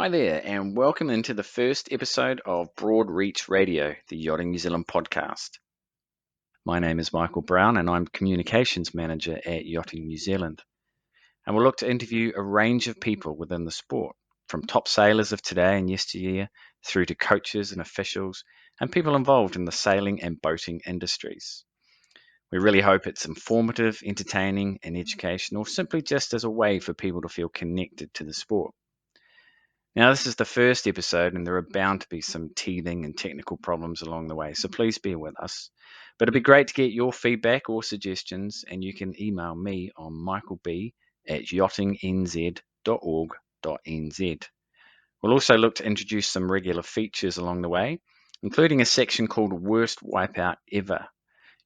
Hi there, and welcome into the first episode of Broad Reach Radio, the Yachting New Zealand podcast. My name is Michael Brown, and I'm Communications Manager at Yachting New Zealand. And we'll look to interview a range of people within the sport, from top sailors of today and yesteryear, through to coaches and officials, and people involved in the sailing and boating industries. We really hope it's informative, entertaining, and educational, simply just as a way for people to feel connected to the sport. Now, this is the first episode, and there are bound to be some teething and technical problems along the way, so please bear with us. But it'd be great to get your feedback or suggestions, and you can email me on michaelb@yachtingnz.org.nz. We'll also look to introduce some regular features along the way, including a section called Worst Wipeout Ever.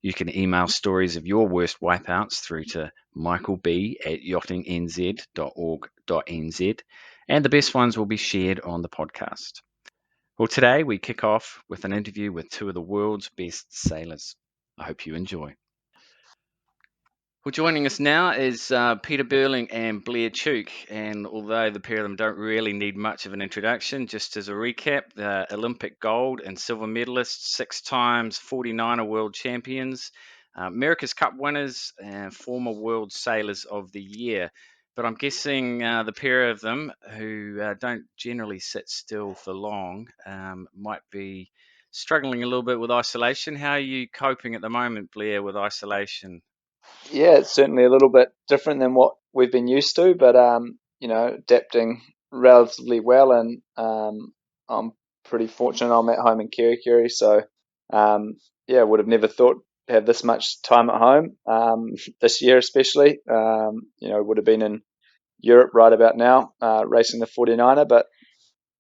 You can email stories of your worst wipeouts through to michaelb@yachtingnz.org.nz, and the best ones will be shared on the podcast. Well, today we kick off with an interview with two of the world's best sailors. I hope you enjoy. Well, joining us now is Peter Burling and Blair Tuke, and although the pair of them don't really need much of an introduction, just as a recap, the Olympic gold and silver medalists, 6 times 49er world champions, America's Cup winners, and former World Sailors of the Year. But I'm guessing the pair of them, who don't generally sit still for long, might be struggling a little bit with isolation. How are you coping at the moment, Blair, with isolation? Yeah, it's certainly a little bit different than what we've been used to, but adapting relatively well, and I'm pretty fortunate. I'm at home in Kerikeri, so would have never thought to have this much time at home this year, especially. Would have been in Europe right about now, racing the 49er, but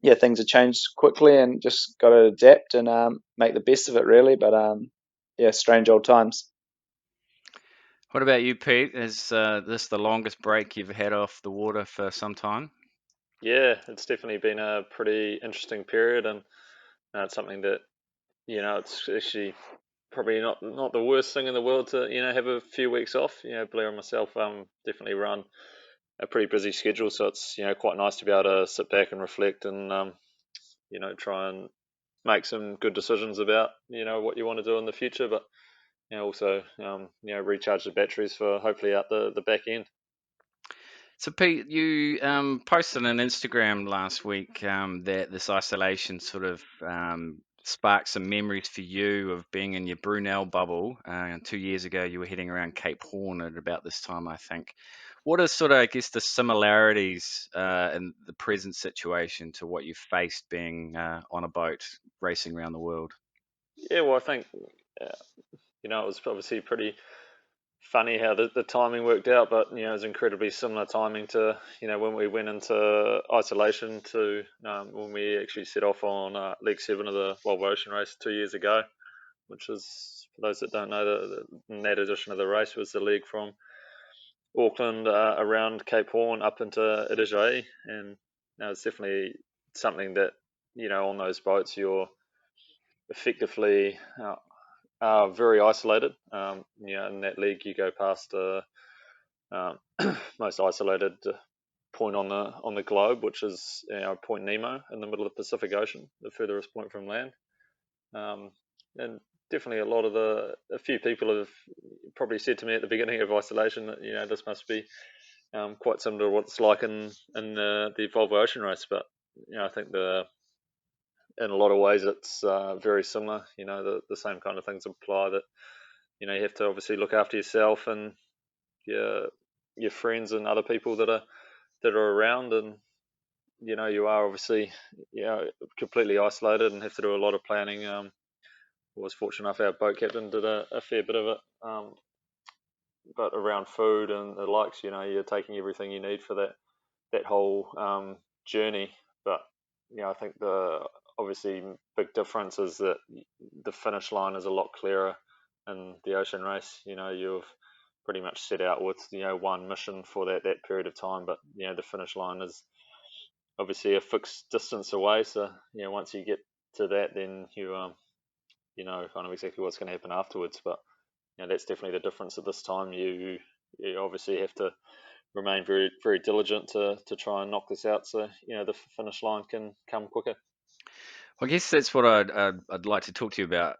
yeah, things have changed quickly, and just got to adapt and make the best of it, really. But strange old times. What about you, Pete? Is this the longest break you've had off the water for some time? Yeah, it's definitely been a pretty interesting period, and it's something that it's actually probably not the worst thing in the world to have a few weeks off. Blair and myself definitely run a pretty busy schedule, so it's quite nice to be able to sit back and reflect and try and make some good decisions about what you want to do in the future, but also recharge the batteries for hopefully out the back end. So, Pete, you posted on Instagram last week that this isolation sort of sparked some memories for you of being in your Brunel bubble. 2 years ago, you were heading around Cape Horn at about this time, I think. What are sort of, I guess, the similarities in the present situation to what you faced being on a boat racing around the world? Yeah, well, I think uh, it was obviously pretty funny how the timing worked out, but it was incredibly similar timing to when we went into isolation to when we actually set off on League 7 of the Volvo Ocean Race 2 years ago, which is, for those that don't know, in that edition of the race was the league from Auckland around Cape Horn up into Itajaí, and it's definitely something that on those boats you're effectively are very isolated. In that league, you go past the most isolated point on the globe, which is Point Nemo in the middle of the Pacific Ocean, the furthest point from land. And definitely a few people have probably said to me at the beginning of isolation that this must be quite similar to what it's like in the Volvo Ocean Race, but I think in a lot of ways it's very similar. The same kind of things apply, that you have to obviously look after yourself and your friends and other people that are around, and you are obviously completely isolated and have to do a lot of planning. I was fortunate enough our boat captain did a fair bit of it, but around food and the likes, you're taking everything you need for that whole journey. But I think the obviously big difference is that the finish line is a lot clearer in the ocean race. You've pretty much set out with one mission for that period of time, but the finish line is obviously a fixed distance away. So once you get to that, then you know kind of exactly what's going to happen afterwards. But that's definitely the difference at this time. You obviously have to remain very, very diligent to try and knock this out, so the finish line can come quicker. Well, I guess that's what I'd like to talk to you about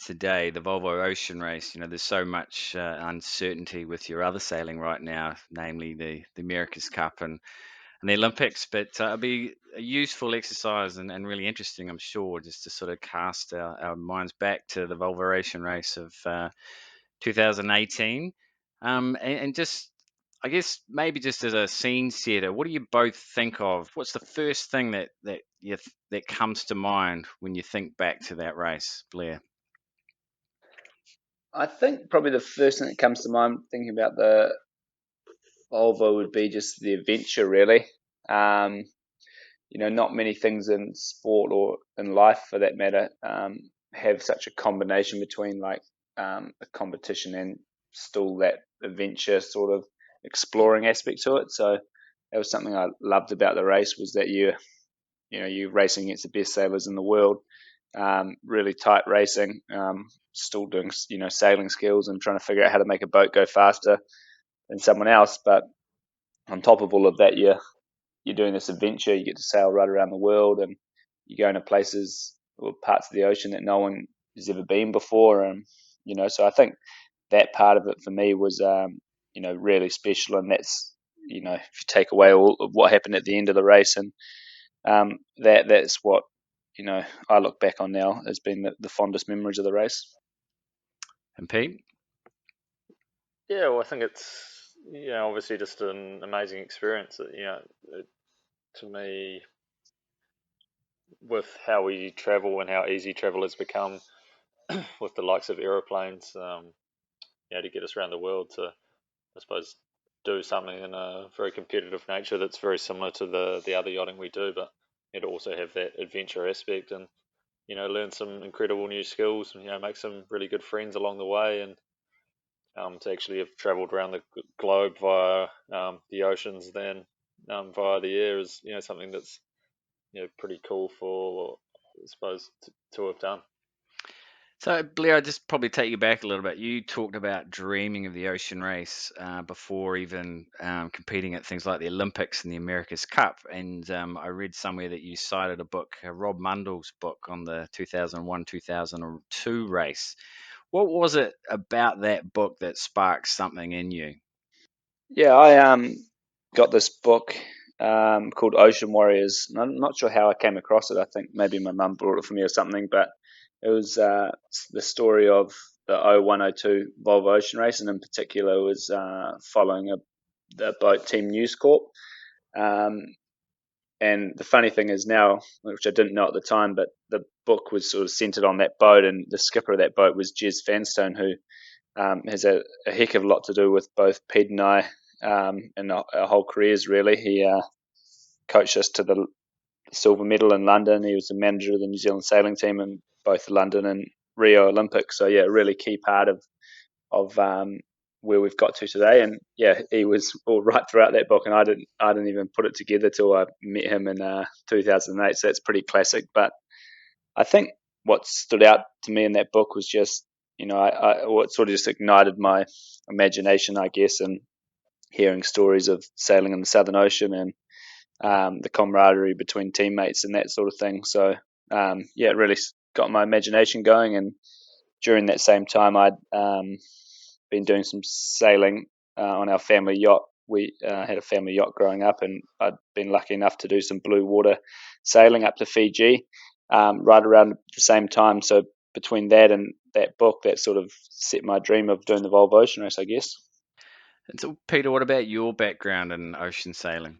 today, the Volvo Ocean Race. There's so much uncertainty with your other sailing right now, namely the America's Cup and the Olympics. But it'll be a useful exercise and really interesting, I'm sure, just to sort of cast our minds back to the Volvo Ocean Race of 2018. And just, I guess, maybe just as a scene setter, what do you both think of? What's the first thing that comes to mind when you think back to that race, Blair? I think probably the first thing that comes to mind thinking about the Volvo would be just the adventure, really. Um, not many things in sport or in life, for that matter, have such a combination between like a competition and still that adventure sort of exploring aspect to it. So that was something I loved about the race, was that you're racing against the best sailors in the world, really tight racing, still doing sailing skills and trying to figure out how to make a boat go faster than someone else. But on top of all of that, you're doing this adventure. You get to sail right around the world, and you go into places or parts of the ocean that no one has ever been before. So I think that part of it for me was, really special. And that's, if you take away all of what happened at the end of the race, and that's what, I look back on now as being the fondest memories of the race. And Pete? Yeah, well, I think it's obviously just an amazing experience. To me, with how we travel and how easy travel has become with the likes of aeroplanes, to get us around the world, to, I suppose, do something in a very competitive nature that's very similar to the other yachting we do, but it also have that adventure aspect, and learn some incredible new skills, and make some really good friends along the way, and to actually have travelled around the globe via the oceans, then via the air, is something that's pretty cool for, I suppose, to have done. So, Blair, I'd just probably take you back a little bit. You talked about dreaming of the ocean race before even competing at things like the Olympics and the America's Cup. And I read somewhere that you cited a book, Rob Mundell's book on the 2001-2002 race. What was it about that book that sparked something in you? Yeah, I got this book called Ocean Warriors. And I'm not sure how I came across it. I think maybe my mum brought it for me or something. But it was the story of the 0102 Volvo Ocean Race, and in particular was following the boat Team News Corp. Um, and the funny thing is now, which I didn't know at the time, but the book was sort of centered on that boat, and the skipper of that boat was Jez Vanstone, who has a heck of a lot to do with both Pete and I, and our whole careers, really. He coached us to the silver medal in London. He was the manager of the New Zealand sailing team in both the London and Rio Olympics. So yeah, a really key part of where we've got to today. And yeah, he was all right throughout that book, and I didn't even put it together till I met him in 2008. So that's pretty classic. But I think what stood out to me in that book was just, what sort of just ignited my imagination, I guess, and hearing stories of sailing in the Southern Ocean, and the camaraderie between teammates and that sort of thing. So yeah, it really got my imagination going. And during that same time, I'd been doing some sailing on our family yacht. We had a family yacht growing up, and I'd been lucky enough to do some blue water sailing up to Fiji right around the same time. So between that and that book, that sort of set my dream of doing the Volvo Ocean Race, I guess. And so, Peter, what about your background in ocean sailing?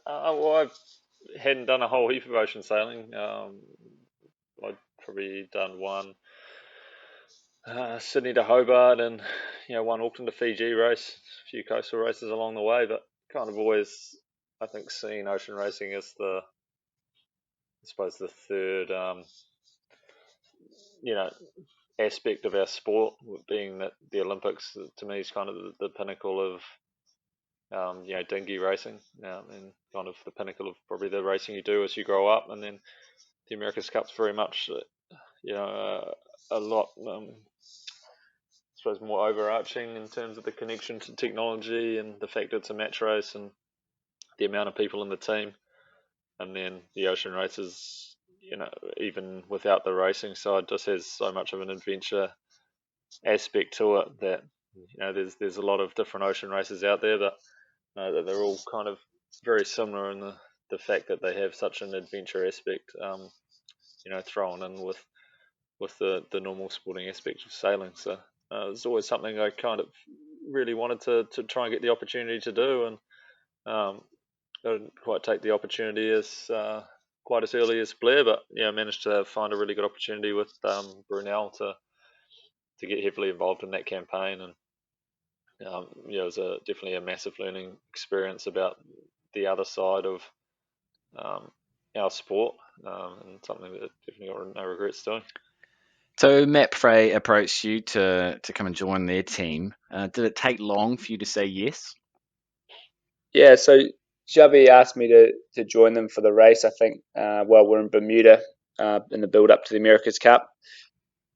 Well, I hadn't done a whole heap of ocean sailing. I'd probably done one Sydney to Hobart, and one Auckland to Fiji race, a few coastal races along the way, but kind of always, I think, seen ocean racing as I suppose, the third, aspect of our sport, being that the Olympics to me is kind of the pinnacle of dinghy racing, and kind of the pinnacle of probably the racing you do as you grow up, and then the America's Cup's very much a lot suppose, more overarching in terms of the connection to technology and the fact it's a match race and the amount of people in the team. And then the ocean races, even without the racing side, just has so much of an adventure aspect to it that there's a lot of different ocean races out there that that they're all kind of very similar in the fact that they have such an adventure aspect, thrown in with the normal sporting aspect of sailing. So it's always something I kind of really wanted to try and get the opportunity to do, and I didn't quite take the opportunity quite as early as Blair, but managed to find a really good opportunity with Brunel to get heavily involved in that campaign, and it was definitely a massive learning experience about the other side of our sport, and something that definitely got no regrets doing. So Matt Frey approached you to come and join their team. Did it take long for you to say yes? Yeah, so Xavi asked me to join them for the race. I think while we're in Bermuda in the build up to the America's Cup.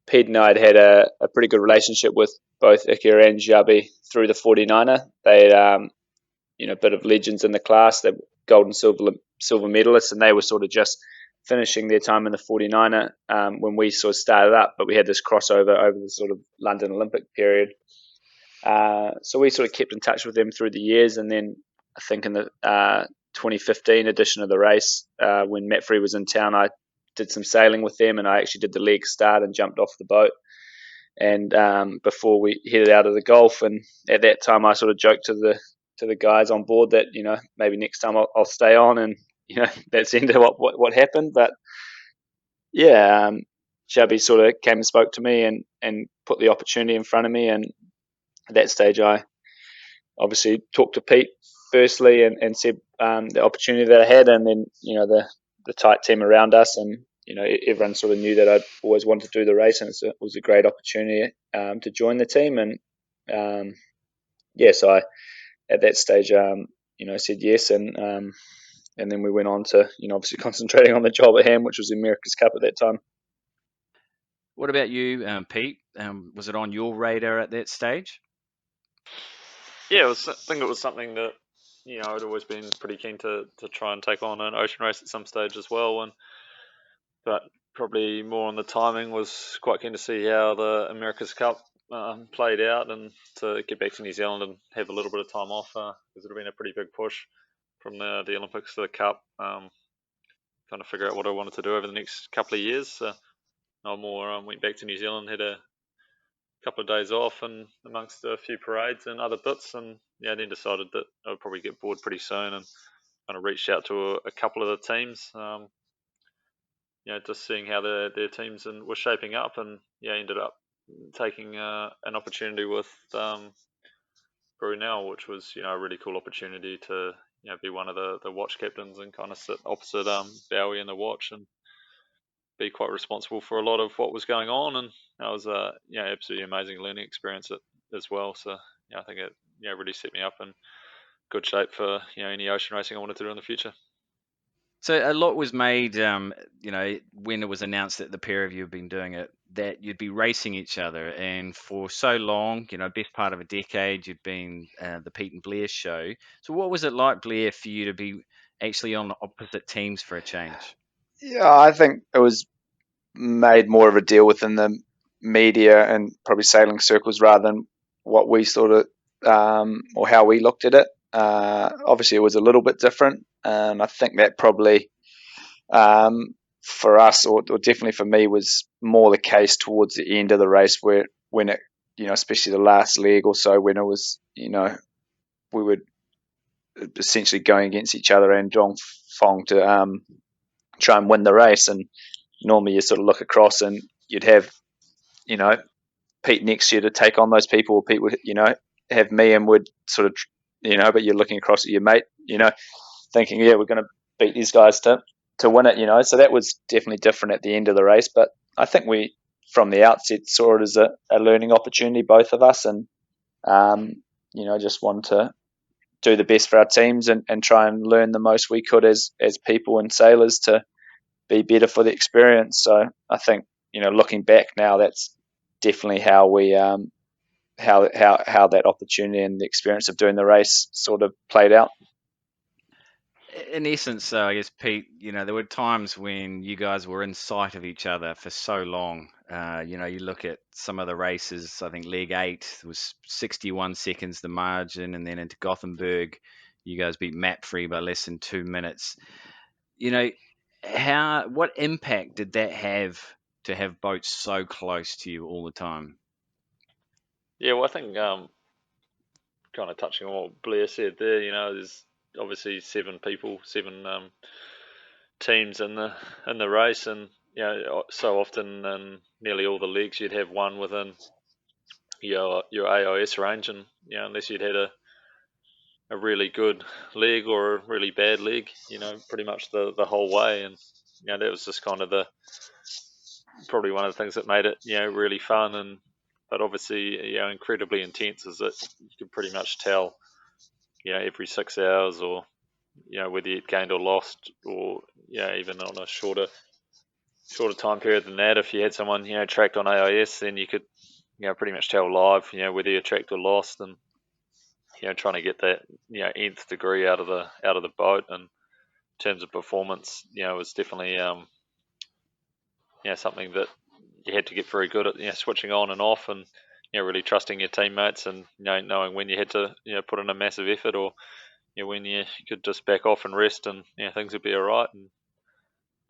Pete and I had a pretty good relationship with both Iker and Xavi through the 49er. They a bit of legends in the class. They're gold and silver medalists, and they were sort of just finishing their time in the 49er when we sort of started up. But we had this crossover over the sort of London Olympic period. So we sort of kept in touch with them through the years, and then I think in the 2015 edition of the race, when Matt Free was in town, I did some sailing with them, and I actually did the leg start and jumped off the boat. And before we headed out of the Gulf, and at that time, I sort of joked to the guys on board that maybe next time I'll stay on, and that's the end of what happened. But yeah, Chubby sort of came and spoke to me and put the opportunity in front of me, and at that stage, I obviously talked to Pete firstly and said the opportunity that I had, and then the tight team around us, and everyone sort of knew that I'd always wanted to do the race, and it was a great opportunity to join the team, and so I at that stage said yes, and then we went on to obviously concentrating on the job at hand, which was the America's Cup at that time. What about you, Pete? Was it on your radar at that stage? Yeah, I think it was something that I'd always been pretty keen to try and take on an ocean race at some stage as well, but probably more on the timing. Was quite keen to see how the America's Cup played out, and to get back to New Zealand and have a little bit of time off, because it had been a pretty big push from the Olympics to the Cup. Trying to figure out what I wanted to do over the next couple of years. So I went back to New Zealand, had a couple of days off, and amongst a few parades and other bits, and then decided that I would probably get bored pretty soon, and kind of reached out to a couple of the teams. Just seeing how their teams were shaping up, and ended up taking an opportunity with Brunel, which was a really cool opportunity to be one of the watch captains and kind of sit opposite Bowie in the watch and be quite responsible for a lot of what was going on, and that was a absolutely amazing learning experience as well. So I think it really set me up in good shape for any ocean racing I wanted to do in the future. So a lot was made, when it was announced that the pair of you have been doing it, that you'd be racing each other. And for so long, best part of a decade, you've been the Pete and Blair show. So what was it like, Blair, for you to be actually on the opposite teams for a change? Yeah, I think it was made more of a deal within the media and probably sailing circles rather than what we sort of or how we looked at it. Obviously, it was a little bit different. I think that probably for us, or definitely for me, was more the case towards the end of the race, where when it, especially the last leg or so, when it was, we were essentially going against each other and Zhong Fong to try and win the race. And normally you sort of look across and you'd have, Pete next year to take on those people, or Pete would, have me and would sort of, but you're looking across at your mate, thinking, yeah, we're going to beat these guys to win it, So that was definitely different at the end of the race. But I think we, from the outset, saw it as a learning opportunity, both of us, and just wanted to do the best for our teams and try and learn the most we could as people and sailors to be better for the experience. So I think, looking back now, that's definitely how we how that opportunity and the experience of doing the race sort of played out. In essence, I guess, Pete, there were times when you guys were in sight of each other for so long. You look at some of the races, I think leg 8 was 61 seconds the margin, and then into Gothenburg, you guys beat Mapfree by less than 2 minutes. You know, what impact did that have to have boats so close to you all the time? Yeah, well, I think kind of touching on what Blair said there, there's obviously 7 teams in the race, and so often in nearly all the leagues you'd have one within your AIS range, and unless you'd had a really good leg or a really bad leg, pretty much the whole way, and that was just kind of probably one of the things that made it really fun, and but obviously incredibly intense, is that you could pretty much tell every 6 hours, or whether you'd gained or lost, or even on a shorter time period than that. If you had someone tracked on AIS, then you could pretty much tell live whether you tracked or lost, and trying to get that nth degree out of the boat. And in terms of performance, was definitely something that you had to get very good at, switching on and off, and really trusting your teammates, and knowing when you had to put in a massive effort, or when you could just back off and rest, and things would be all right. And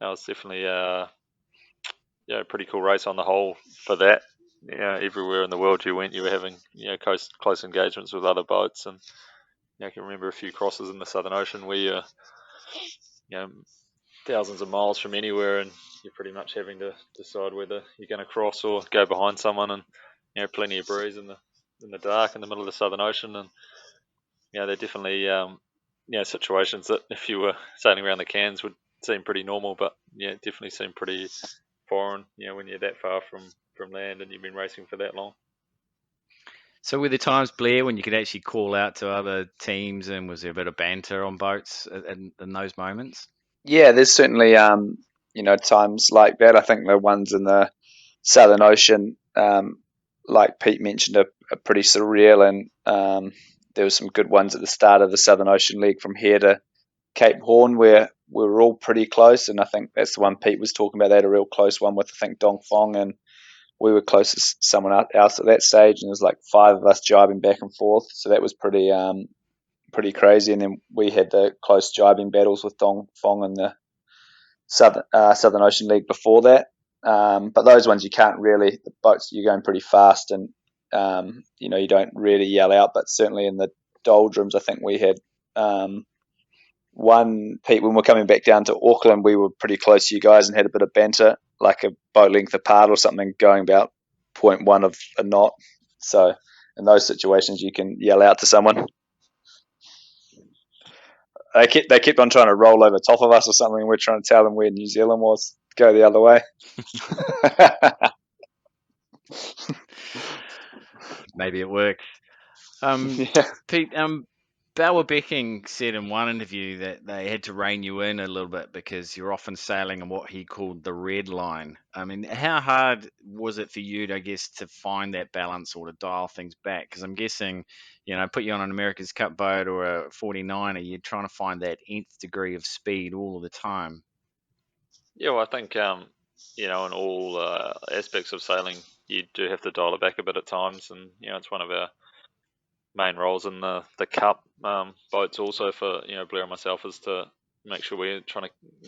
that was definitely a pretty cool race on the whole for that. Everywhere in the world you went, you were having close engagements with other boats, and I can remember a few crosses in the Southern Ocean where you're thousands of miles from anywhere, and you're pretty much having to decide whether you're going to cross or go behind someone, and plenty of breeze in the dark in the middle of the Southern Ocean. And they're definitely situations that if you were sailing around the Cairns would seem pretty normal, but it definitely seem pretty foreign when you're that far from land and you've been racing for that long. So were there times, Blair, when you could actually call out to other teams, and was there a bit of banter on boats in those moments? Yeah, there's certainly times like that. I think the ones in the Southern Ocean, like Pete mentioned, are pretty surreal, and there were some good ones at the start of the Southern Ocean League from here to Cape Horn, where we were all pretty close, and I think that's the one Pete was talking about. That a real close one with, I think, Dong Fong, and we were closest to someone else at that stage, and there was like 5 of us jibing back and forth, so that was pretty crazy. And then we had the close jibing battles with Dong Fong in the Southern Ocean League before that. But those ones you can't really, the boats, you're going pretty fast, and you don't really yell out. But certainly in the doldrums, I think we had one, Pete, when we're coming back down to Auckland, we were pretty close to you guys and had a bit of banter, like a boat length apart or something, going about 0.1 of a knot. So in those situations, you can yell out to someone. They kept on trying to roll over top of us or something. We're trying to tell them where New Zealand was. Go the other way. Maybe it worked. Yeah. Pete, Bauer Becking said in one interview that they had to rein you in a little bit because you're often sailing on what he called the red line. I mean, how hard was it for you, to, I guess, to find that balance or to dial things back? Because I'm guessing, put you on an America's Cup boat or a 49er, you're trying to find that nth degree of speed all of the time. Yeah, well, I think in all aspects of sailing, you do have to dial it back a bit at times, and it's one of our main roles in the cup boats also for Blair and myself, is to make sure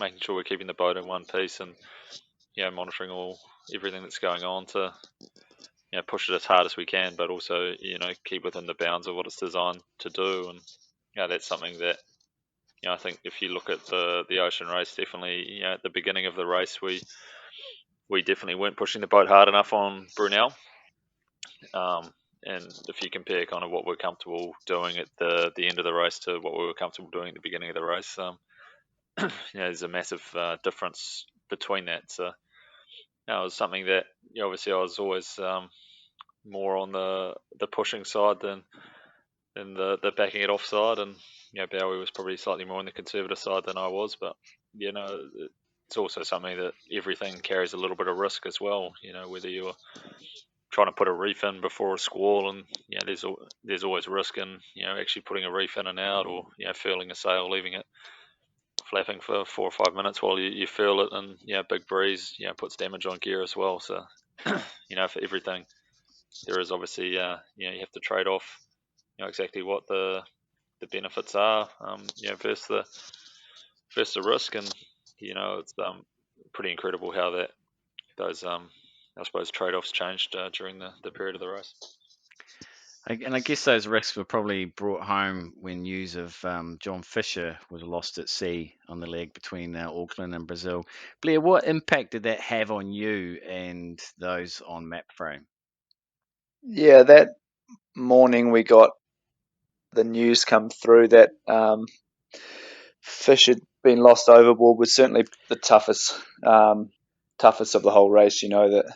making sure we're keeping the boat in one piece, and monitoring everything that's going on to push it as hard as we can, but also keep within the bounds of what it's designed to do. And that's something that I think if you look at the ocean race, definitely at the beginning of the race we definitely weren't pushing the boat hard enough on Brunel. And if you compare kind of what we're comfortable doing at the end of the race to what we were comfortable doing at the beginning of the race, there's a massive difference between that. So it was something that obviously I was always more on the pushing side than the backing it off side, and Bowie was probably slightly more on the conservative side than I was. But it's also something that everything carries a little bit of risk as well. Whether you're trying to put a reef in before a squall, and there's always risk in actually putting a reef in and out, or furling a sail, leaving it flapping for 4 or 5 minutes while you furl it, and big breeze puts damage on gear as well. So for everything there is obviously you have to trade off exactly what the benefits are versus the risk, and it's pretty incredible how those I suppose trade-offs changed during the period of the race. And I guess those risks were probably brought home when news of John Fisher was lost at sea on the leg between Auckland and Brazil. Blair, what impact did that have on you and those on Mapframe? Yeah, that morning we got the news come through that Fish had been lost overboard was certainly the toughest of the whole race. That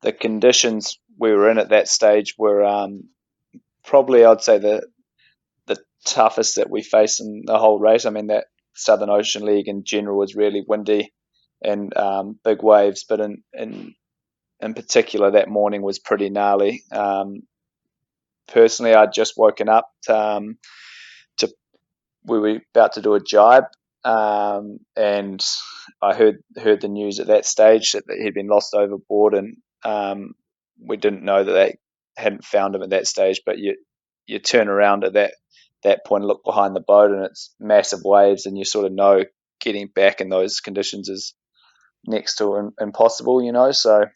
the conditions we were in at that stage were probably, I'd say, the toughest that we faced in the whole race. I mean, that Southern Ocean League in general was really windy and big waves, but in particular that morning was pretty gnarly. Personally, I'd just woken up to we were about to do a jibe, and I heard the news at that stage that he'd been lost overboard, and we didn't know that they hadn't found him at that stage. But you turn around at that point and look behind the boat, and it's massive waves, and you sort of know getting back in those conditions is next to impossible. So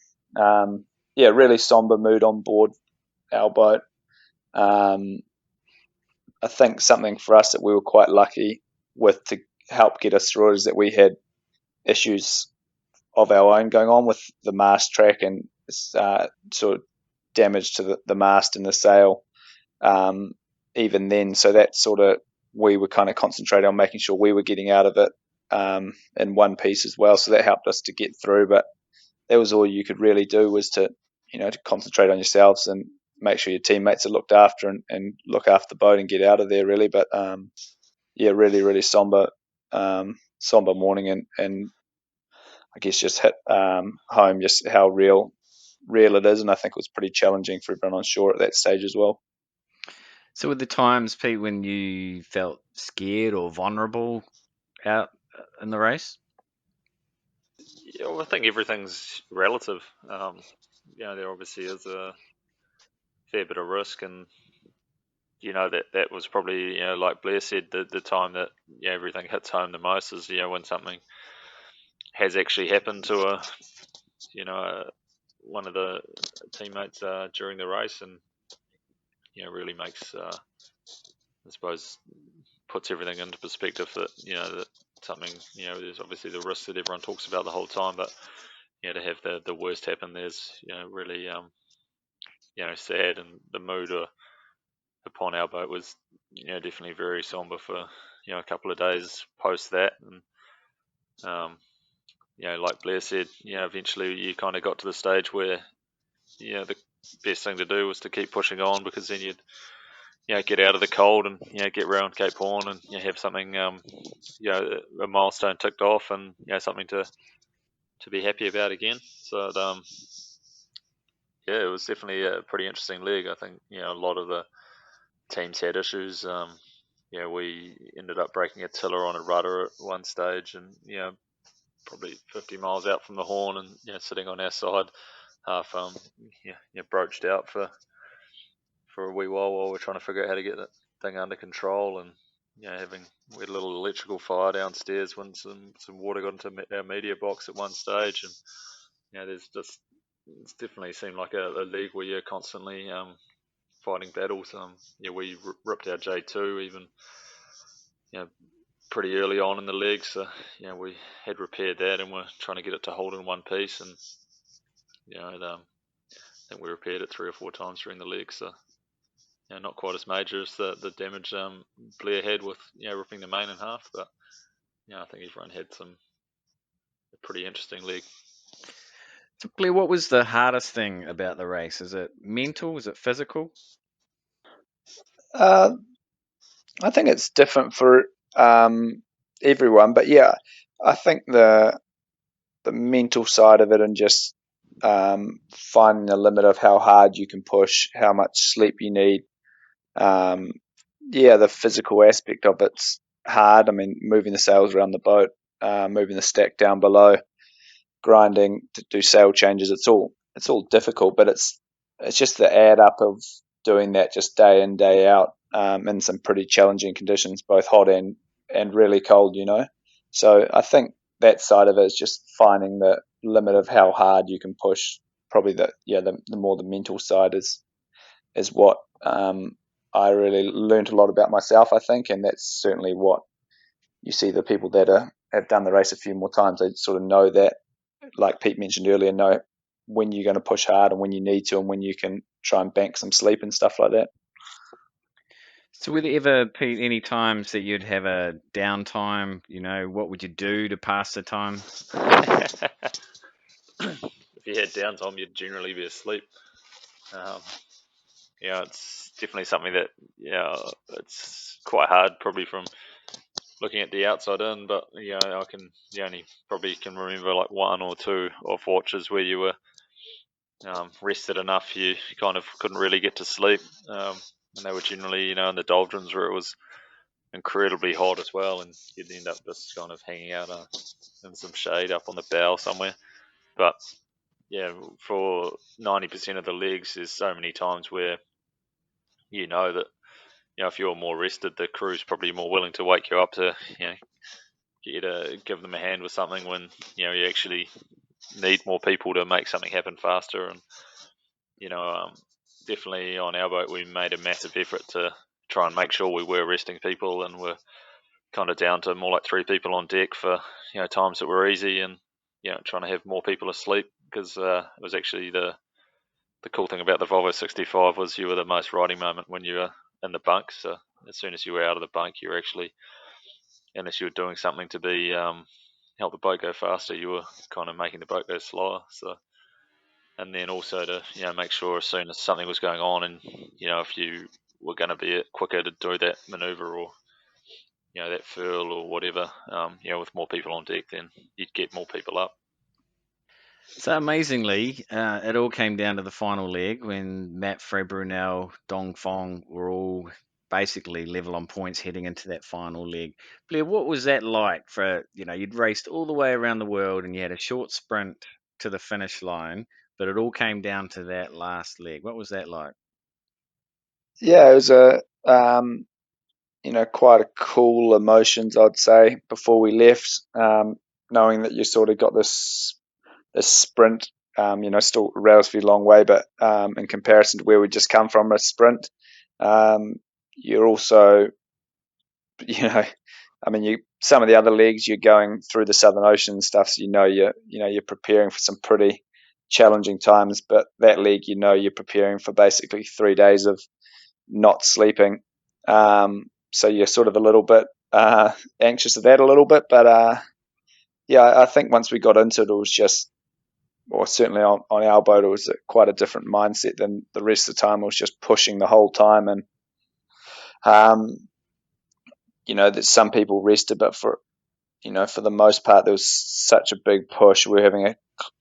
really somber mood on board our boat. I think something for us that we were quite lucky with to help get us through it is that we had issues of our own going on with the mast track and sort of damage to the mast and the sail even then. So that sort of, we were kind of concentrating on making sure we were getting out of it in one piece as well. So that helped us to get through. But that was all you could really do, was to concentrate on yourselves and make sure your teammates are looked after and look after the boat and get out of there, really. But really, really somber morning, and I guess just hit home just how real it is. And I think it was pretty challenging for everyone on shore at that stage as well. So, were the times, Pete, when you felt scared or vulnerable out in the race? Yeah, well, I think everything's relative. There obviously is a fair bit of risk, and that was probably like Blair said, the time that everything hits home the most is when something has actually happened to one of the teammates during the race, and really makes I suppose puts everything into perspective, that that something there's obviously the risk that everyone talks about the whole time, but to have the worst happen, there's really sad, and the mood upon our boat was definitely very somber for a couple of days post that. And like Blair said, eventually you kind of got to the stage where the best thing to do was to keep pushing on, because then you'd get out of the cold and get around Cape Horn and have something a milestone ticked off, and something to be happy about again. So it was definitely a pretty interesting leg. I think a lot of the teams had issues. We ended up breaking a tiller on a rudder at one stage, and probably 50 miles out from the Horn, and sitting on our side, half broached out for a wee while we're trying to figure out how to get that thing under control. And we had a little electrical fire downstairs when some water got into our media box at one stage, and it's definitely seemed like a league where you're constantly fighting battles. We ripped our J2 even pretty early on in the leg, so we had repaired that, and we're trying to get it to hold in one piece, and I think we repaired it 3 or 4 times during the leg. So not quite as major as the damage Blair had with ripping the main in half, but I think everyone had a pretty interesting leg. So, Blair, what was the hardest thing about the race? Is it mental? Is it physical? I think it's different for everyone, but I think the mental side of it, and just finding the limit of how hard you can push, how much sleep you need. The physical aspect of it's hard. I mean, moving the sails around the boat, moving the stack down below, grinding to do sail changes. It's all difficult, but it's just the add up of doing that just day in, day out, in some pretty challenging conditions, both hot and really cold. So I think that side of it is just finding the limit of how hard you can push. Probably the more the mental side is what I really learned a lot about myself, I think, and that's certainly what you see the people that have done the race a few more times. They sort of know that, like Pete mentioned earlier, know when you're going to push hard and when you need to and when you can try and bank some sleep and stuff like that. So were there ever, Pete, any times that you'd have a downtime? What would you do to pass the time? If you had downtime, you'd generally be asleep. It's definitely something that it's quite hard probably from looking at the outside in, but I can only probably can remember like one or two off watches where you were rested enough you kind of couldn't really get to sleep, and they were generally in the doldrums where it was incredibly hot as well, and you'd end up just kind of hanging out in some shade up on the bow somewhere. But for 90% of the legs, there's so many times where that if you're more rested, the crew's probably more willing to wake you up to get you to give them a hand with something when you actually need more people to make something happen faster. And definitely on our boat we made a massive effort to try and make sure we were resting people, and we're kind of down to more like 3 people on deck for times that were easy, and trying to have more people asleep, because it was actually the cool thing about the Volvo 65 was you were the most riding moment when you were in the bunk. So as soon as you were out of the bunk, you were actually, unless you were doing something to be help the boat go faster, you were kind of making the boat go slower. So, and then also to make sure as soon as something was going on, and if you were going to be quicker to do that maneuver, or that furl or whatever, with more people on deck, then you'd get more people up. So amazingly, it all came down to the final leg when Matt Brunel, Dong Fong were all basically level on points heading into that final leg. Blair, what was that like for, you'd raced all the way around the world and you had a short sprint to the finish line, but it all came down to that last leg. What was that like? Yeah, it was quite a cool emotions, I'd say, before we left, knowing that you sort of got this sprint, still a relatively long way, but in comparison to where we just come from, a sprint, you're also, I mean, some of the other legs you're going through the Southern Ocean and stuff, so you're preparing for some pretty challenging times, but that leg, you're preparing for basically 3 days of not sleeping. So you're sort of a little bit anxious of that a little bit, but I think once we got into it, it was just, or certainly on our boat, it was quite a different mindset than the rest of the time. It was just pushing the whole time, and that some people rested, but for the most part, there was such a big push. We were having a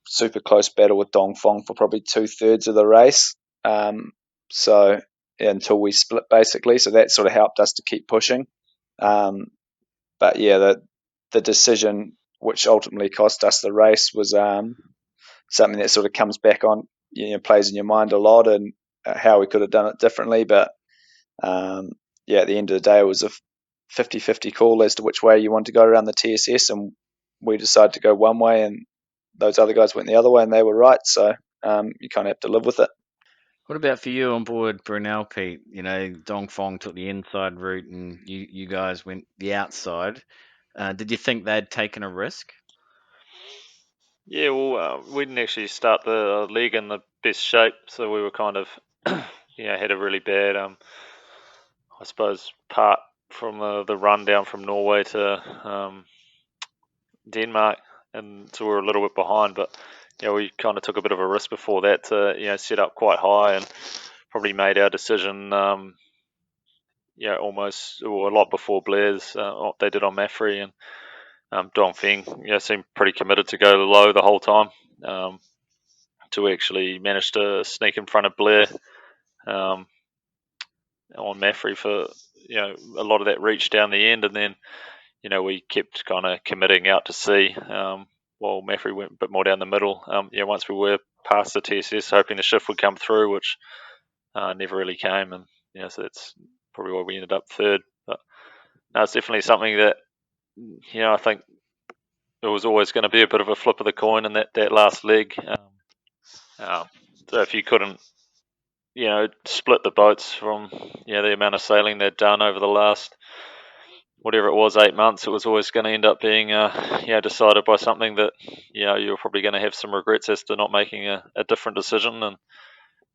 super close battle with Dong Fong for probably 2/3 of the race. So until we split, basically, so that sort of helped us to keep pushing. But yeah, the decision which ultimately cost us the race was something that sort of comes back on, plays in your mind a lot, and how we could have done it differently. But at the end of the day, it was a 50-50 call as to which way you want to go around the TSS, and we decided to go one way, and those other guys went the other way, and they were right. So you kind of have to live with it. What about for you on board Brunel, Pete? Dong Fong took the inside route and you guys went the outside. Did you think they'd taken a risk? Yeah, well, we didn't actually start the leg in the best shape, so we were kind of, had a really bad, I suppose, part from the run down from Norway to Denmark, and so we were a little bit behind. But we kind of took a bit of a risk before that to set up quite high, and probably made our decision, almost or a lot before Blair's. They did on Maffrey, and Dong Feng seemed pretty committed to go low the whole time. to actually manage to sneak in front of Blair on Maffrey for a lot of that reach down the end, and then we kept kind of committing out to sea while Maffrey went a bit more down the middle. Once we were past the TSS, hoping the shift would come through, which never really came, and so that's probably why we ended up third. But no, it's definitely something that I think it was always going to be a bit of a flip of the coin in that last leg. So if you couldn't, split the boats from the amount of sailing they'd done over the last whatever it was 8 months, it was always going to end up being decided by something that you're probably going to have some regrets as to not making a different decision. And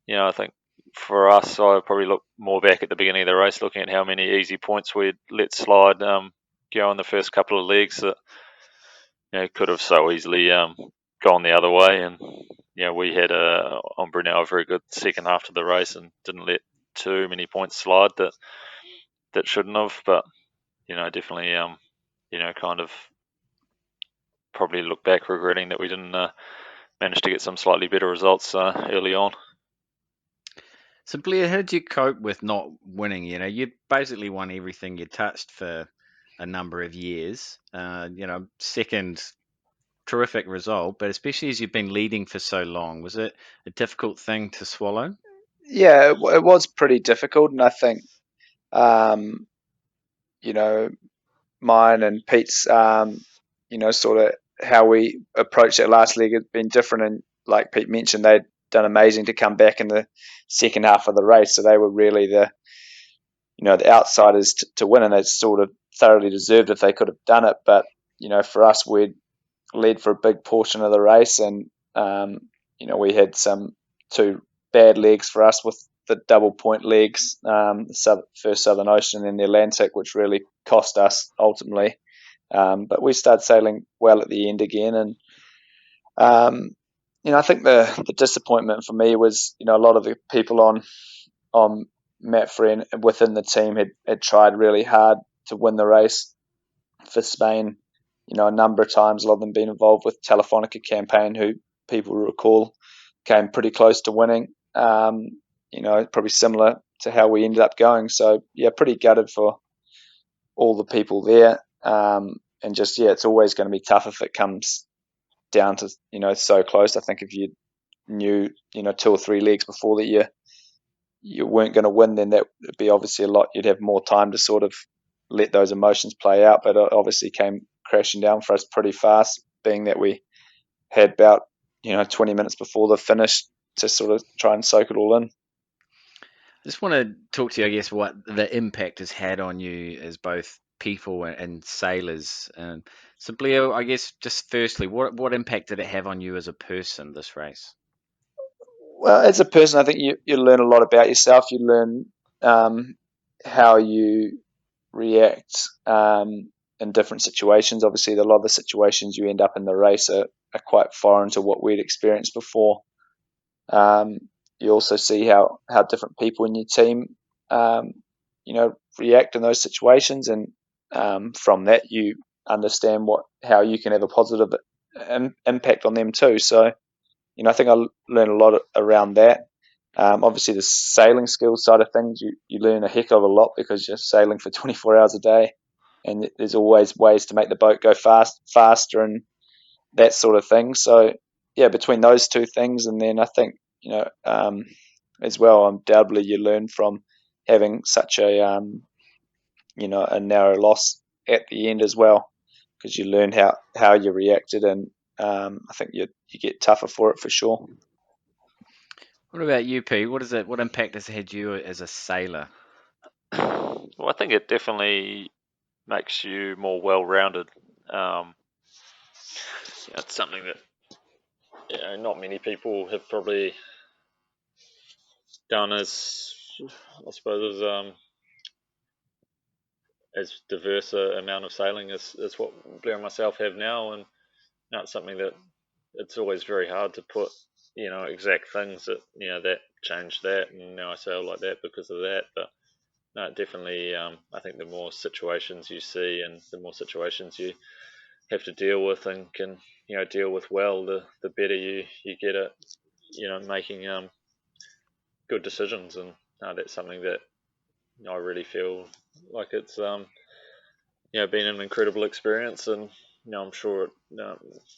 I think for us, I probably look more back at the beginning of the race, looking at how many easy points we'd let slide go in the first couple of legs that could have so easily gone the other way. And we had on Brunel a very good second half of the race and didn't let too many points slide that shouldn't have. But definitely kind of probably look back regretting that we didn't manage to get some slightly better results early on. So Blair, how did you cope with not winning? You basically won everything you touched for a number of years. Second terrific result, but especially as you've been leading for so long, was it a difficult thing to swallow? Yeah, it was pretty difficult, and I think um, you know mine and Pete's sort of how we approached that last leg had been different, and like Pete mentioned, they'd done amazing to come back in the second half of the race, so they were really the outsiders to win, and they sort of thoroughly deserved if they could have done it. But for us, we'd led for a big portion of the race, and we had some two bad legs for us with the double point legs, first Southern Ocean and the Atlantic, which really cost us ultimately. But we started sailing well at the end again, and I think the disappointment for me was a lot of the people on Maffrey and within the team had tried really hard to win the race for Spain. A number of times, a lot of them been involved with Telefonica campaign, who people recall came pretty close to winning. Probably similar to how we ended up going. So yeah, pretty gutted for all the people there. And just it's always going to be tough if it comes down to so close. I think if you knew 2 or 3 legs before that you weren't going to win, then that would be obviously a lot. You'd have more time to sort of let those emotions play out, but it obviously came crashing down for us pretty fast, being that we had about 20 minutes before the finish to sort of try and soak it all in. I just want to talk to you, I guess, what the impact has had on you as both people and sailors. So Blair, I guess just firstly, what impact did it have on you as a person, this race? Well, as a person, I think you learn a lot about yourself. You learn how you react in different situations. Obviously, a lot of the situations you end up in the race are quite foreign to what we'd experienced before. You also see how different people in your team, react in those situations, and from that you understand how you can have a positive impact on them too. So, I think I learned a lot around that. Obviously, the sailing skills side of things, you learn a heck of a lot because you're sailing for 24 hours a day, and there's always ways to make the boat go faster, and that sort of thing. So, yeah, between those two things, and then I think as well, undoubtedly, you learn from having such a a narrow loss at the end as well, because you learn how you reacted, and I think you get tougher for it for sure. What about you, P? What impact has it had you as a sailor? Well, I think it definitely makes you more well-rounded. It's something that not many people have probably done as, I suppose, as diverse a amount of sailing as what Blair and myself have now, and it's something that it's always very hard to put exact things that that changed that, and now I sail like that because of that. But no, definitely, I think the more situations you see and the more situations you have to deal with and can deal with well, the better you get at making good decisions, and that's something that I really feel like it's been an incredible experience, and I'm sure it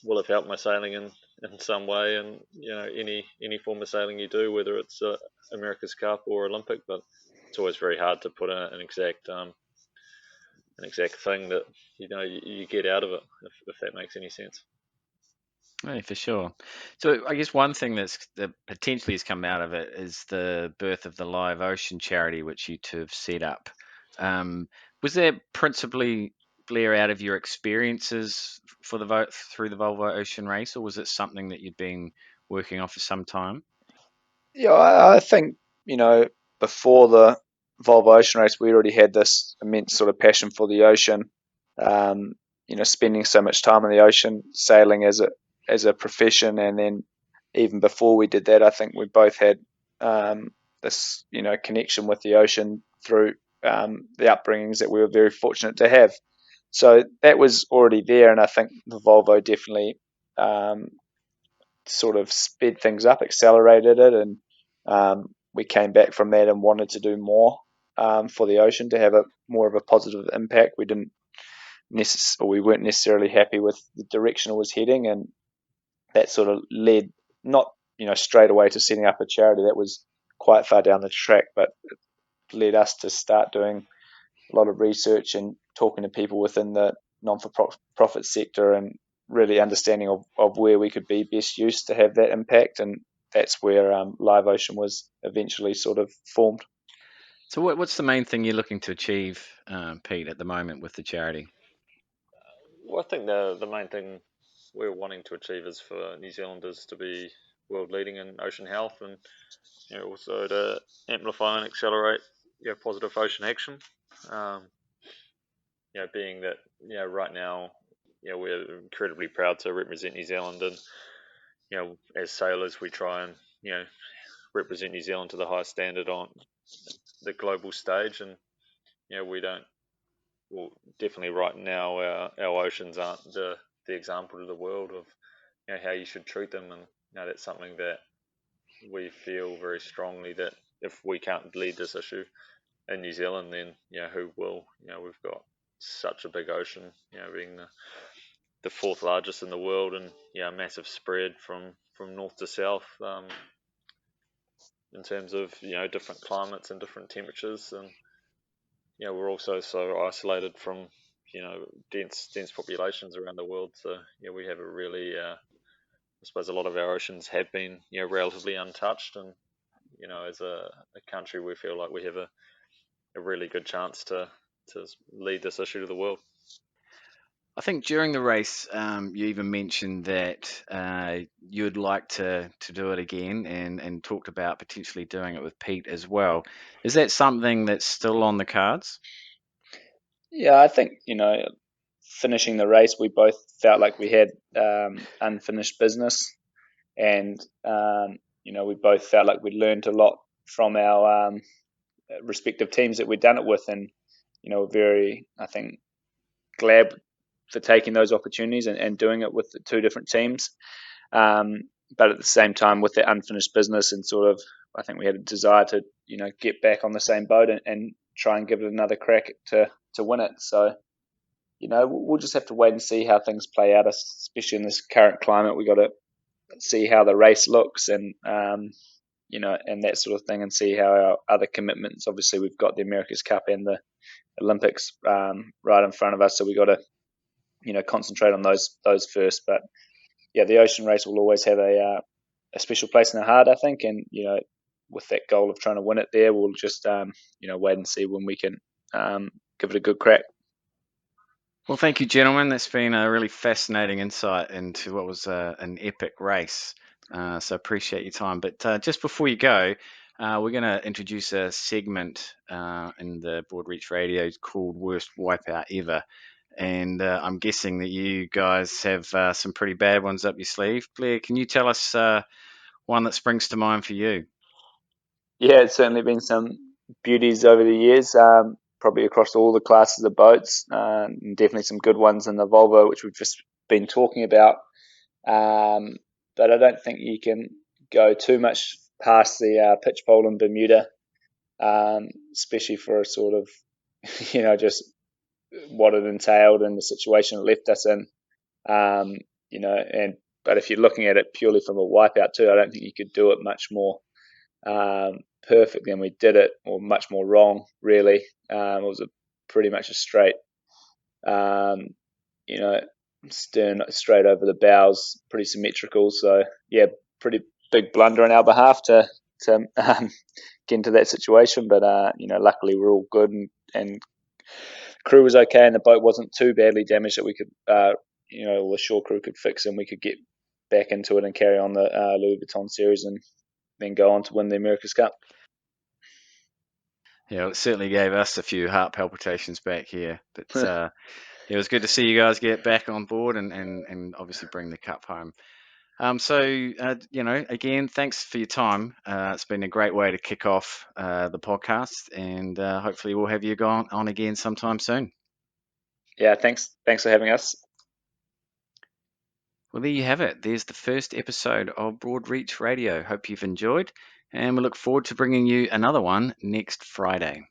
will have helped my sailing in some way, and any form of sailing you do, whether it's America's Cup or Olympic, but it's always very hard to put an exact thing that you get out of it, if that makes any sense. Yeah, for sure. So I guess one thing that potentially has come out of it is the birth of the Live Ocean charity, which you two have set up. Was that principally, Blair, out of your experiences for through the Volvo Ocean race, or was it something that you'd been working on for some time? Yeah, I think, before the Volvo Ocean Race, we already had this immense sort of passion for the ocean. Um, spending so much time in the ocean, sailing as a profession, and then even before we did that, I think we both had this, connection with the ocean through the upbringings that we were very fortunate to have. So that was already there, and I think the Volvo definitely sort of sped things up, accelerated it, and we came back from that and wanted to do more for the ocean to have a more of a positive impact. We weren't necessarily happy with the direction it was heading, and that sort of led not straight away to setting up a charity. That was quite far down the track, but it led us to start doing a lot of research and talking to people within the non-for-profit sector, and really understanding of where we could be best used to have that impact. And that's where Live Ocean was eventually sort of formed. So what's the main thing you're looking to achieve, Pete, at the moment with the charity? Well, I think the main thing we're wanting to achieve is for New Zealanders to be world leading in ocean health, and also to amplify and accelerate positive ocean action. Um, being that right now we're incredibly proud to represent New Zealand, and as sailors we try and represent New Zealand to the highest standard on the global stage, and we don't. Well, definitely right now our oceans aren't the example to the world of how you should treat them, and that's something that we feel very strongly that if we can't lead this issue in New Zealand, then who will? We've got such a big ocean, being the fourth largest in the world, and massive spread from north to south, in terms of different climates and different temperatures, and we're also so isolated from dense populations around the world. So we have a really I suppose a lot of our oceans have been relatively untouched, and as a country we feel like we have a really good chance to lead this issue to the world. I think during the race, you even mentioned that you'd like to do it again, and talked about potentially doing it with Pete as well. Is that something that's still on the cards? Yeah, I think finishing the race, we both felt like we had unfinished business, and we both felt like we'd learned a lot from our respective teams that we'd done it with, and we're very, I think, glad for taking those opportunities and doing it with the two different teams. But at the same time, with that unfinished business, and sort of, I think we had a desire to get back on the same boat, and try and give it another crack to win it. So we'll just have to wait and see how things play out, especially in this current climate. We got to see how the race looks, and and that sort of thing, and see how our other commitments. Obviously, we've got the America's Cup and the Olympics right in front of us, so we got to concentrate on those first. But yeah, the ocean race will always have a special place in our heart, I think, and with that goal of trying to win it there, we'll just wait and see when we can give it a good crack. Well, thank you, gentlemen. That's been a really fascinating insight into what was an epic race. So appreciate your time. But just before you go, we're going to introduce a segment in the Broadreach Radio called Worst Wipeout Ever. And I'm guessing that you guys have some pretty bad ones up your sleeve. Blair, can you tell us one that springs to mind for you? Yeah, it's certainly been some beauties over the years, probably across all the classes of boats, and definitely some good ones in the Volvo, which we've just been talking about. But I don't think you can go too much past the pitch pole in Bermuda, especially for a sort of, just what it entailed and the situation it left us in. But if you're looking at it purely from a wipeout too, I don't think you could do it much more perfectly than we did it, or much more wrong, really. It was pretty much a straight, stern straight over the bows, pretty symmetrical. So yeah, pretty big blunder on our behalf to get into that situation. But luckily we're all good, and crew was okay, and the boat wasn't too badly damaged that we could, the shore crew could fix, and we could get back into it and carry on the Louis Vuitton series, and then go on to win the America's Cup. Yeah, it certainly gave us a few heart palpitations back here. But it was good to see you guys get back on board and obviously bring the cup home. Again, thanks for your time. It's been a great way to kick off the podcast, and hopefully we'll have you go on again sometime soon. Yeah, thanks for having us. Well, there you have it. There's the first episode of Broad Reach Radio. Hope you've enjoyed, and we look forward to bringing you another one next Friday.